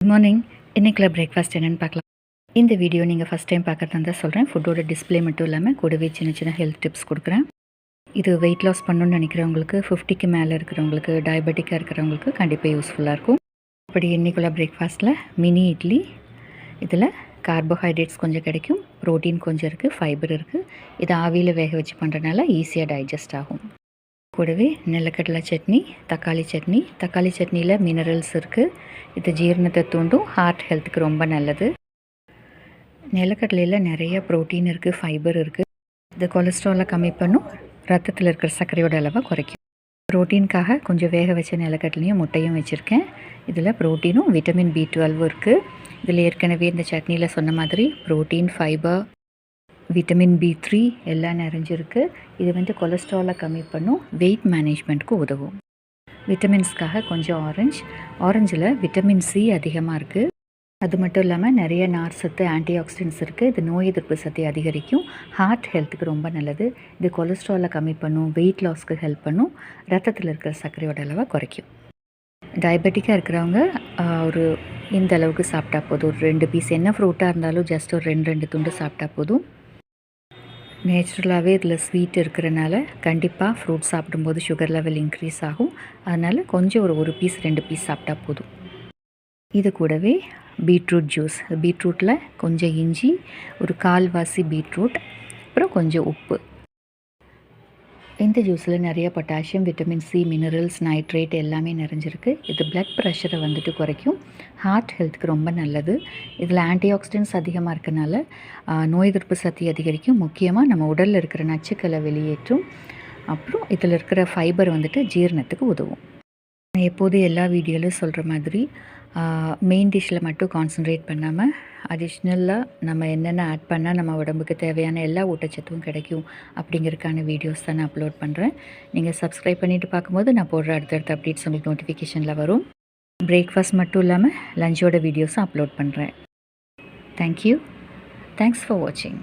Morning. இன்றைக்குள்ள breakfast என்னென்னு பார்க்கலாம். இந்த வீடியோ நீங்கள் ஃபஸ்ட் டைம் பார்க்குறதா தான் சொல்கிறேன். ஃபுட்டோட டிஸ்பிளே மட்டும் இல்லாமல் கூடவே சின்ன சின்ன ஹெல்த் டிப்ஸ் கொடுக்குறேன். இது வெயிட் லாஸ் பண்ணணுன்னு நினைக்கிறவங்களுக்கு, 50க்கு மேலே இருக்கிறவங்களுக்கு, டயபெட்டிக்காக இருக்கிறவங்களுக்கு கண்டிப்பாக யூஸ்ஃபுல்லாக இருக்கும். அப்படி இன்றைக்குள்ள பிரேக்ஃபாஸ்ட்டில் மினி இட்லி. இதில் கார்போஹைட்ரேட்ஸ் கொஞ்சம் கிடைக்கும், ப்ரோட்டீன் கொஞ்சம் இருக்குது, ஃபைபர் இருக்குது. இதை ஆவியில் வேக வச்சு பண்ணுறதுனால ஈஸியாக டைஜஸ்ட் ஆகும். கூடவே நிலக்கடலை சட்னி, தக்காளி சட்னி. தக்காளி சட்னியில் மினரல்ஸ் இருக்குது. இது ஜீரணத்தை தூண்டும், ஹார்ட் ஹெல்த்துக்கு ரொம்ப நல்லது. நிலக்கடலையில் நிறைய ப்ரோட்டீன் இருக்குது, ஃபைபர் இருக்குது. இது கொலஸ்ட்ராலை கம்மி பண்ணும், ரத்தத்தில் இருக்கிற சர்க்கரையோட அளவை குறைக்கும். ப்ரோட்டீனுக்காக கொஞ்சம் வேக வச்ச நிலக்கடலையும் முட்டையும் வச்சுருக்கேன். இதில் ப்ரோட்டீனும் விட்டமின் B12 இருக்குது. இதில் ஏற்கனவே இந்த சட்னியில் சொன்ன மாதிரி ப்ரோட்டீன், ஃபைபர், விட்டமின் B3 எல்லாம் நிறைஞ்சிருக்கு. இது கொலஸ்ட்ராலை கம்மி பண்ணும், வெயிட் மேனேஜ்மெண்ட்க்கு உதவும். விட்டமின்ஸ்க்காக கொஞ்சம் ஆரஞ்சில் விட்டமின் C அதிகமாக இருக்குது. அது மட்டும் இல்லாமல் நிறைய நார் சத்து, ஆன்டி ஆக்சிடென்ட்ஸ் இருக்குது. இது நோய் எதிர்ப்பு சக்தி அதிகரிக்கும், ஹார்ட் ஹெல்த்துக்கு ரொம்ப நல்லது. இது கொலஸ்ட்ராலை கம்மி பண்ணும், வெயிட் லாஸ்க்கு ஹெல்ப் பண்ணும், ரத்தத்தில் இருக்கிற சர்க்கரையோட அளவை குறைக்கும். டயபெட்டிக்காக இருக்கிறவங்க ஒரு இந்த அளவுக்கு சாப்பிட்டா போதும். ஒரு 2 பீஸ், என்ன ஃப்ரூட்டாக இருந்தாலும் ஜஸ்ட் ஒரு 2 துண்டு சாப்பிட்டா போதும். நேச்சுரலாகவே இதில் ஸ்வீட் இருக்கிறனால கண்டிப்பாக ஃப்ரூட் சாப்பிடும்போது சுகர் லெவல் இன்க்ரீஸ் ஆகும். அதனால் கொஞ்சம் ஒரு பீஸ் 2 பீஸ் சாப்பிட்டா போதும். இது கூடவே பீட்ரூட் ஜூஸ். பீட்ரூட்டில் கொஞ்சம் இஞ்சி, ஒரு 1/4 பீட்ரூட், அப்புறம் கொஞ்சம் உப்பு. இந்த ஜூஸில் நிறைய potassium, vitamin C, minerals, nitrate எல்லாமே நிறைஞ்சிருக்கு. இது பிளட் ப்ரெஷரை குறைக்கும், ஹார்ட் ஹெல்த்துக்கு ரொம்ப நல்லது. இதில் ஆன்டி ஆக்சிடென்ட்ஸ் அதிகமாக இருக்கனால நோய் எதிர்ப்பு சக்தி அதிகரிக்கும், முக்கியமாக நம்ம உடலில் இருக்கிற நச்சுக்களை வெளியேற்றும். அப்புறம் இதில் இருக்கிற ஃபைபர் ஜீரணத்துக்கு உதவும். எப்போதும் எல்லா வீடியோலையும் சொல்கிற மாதிரி மெயின் டிஷ்ஷில் மட்டும் கான்சன்ட்ரேட் பண்ணாமல் அடிஷ்னலாக நம்ம என்னென்ன ஆட் பண்ணால் நம்ம உடம்புக்கு தேவையான எல்லா ஊட்டச்சத்தும் கிடைக்கும் அப்படிங்கிறதுக்கான வீடியோஸ் தான் நான் அப்லோட் பண்ணுறேன். நீங்கள் சப்ஸ்கிரைப் பண்ணிவிட்டு பார்க்கும்போது நான் போடுற அடுத்தடுத்த அப்டேட்ஸ் உங்களுக்கு நோட்டிஃபிகேஷனில் வரும். பிரேக்ஃபாஸ்ட் மட்டும் இல்லாமல் லஞ்சோட வீடியோஸும் அப்லோட் பண்ணுறேன். தேங்க்யூ. தேங்க்ஸ் ஃபார் வாட்சிங்.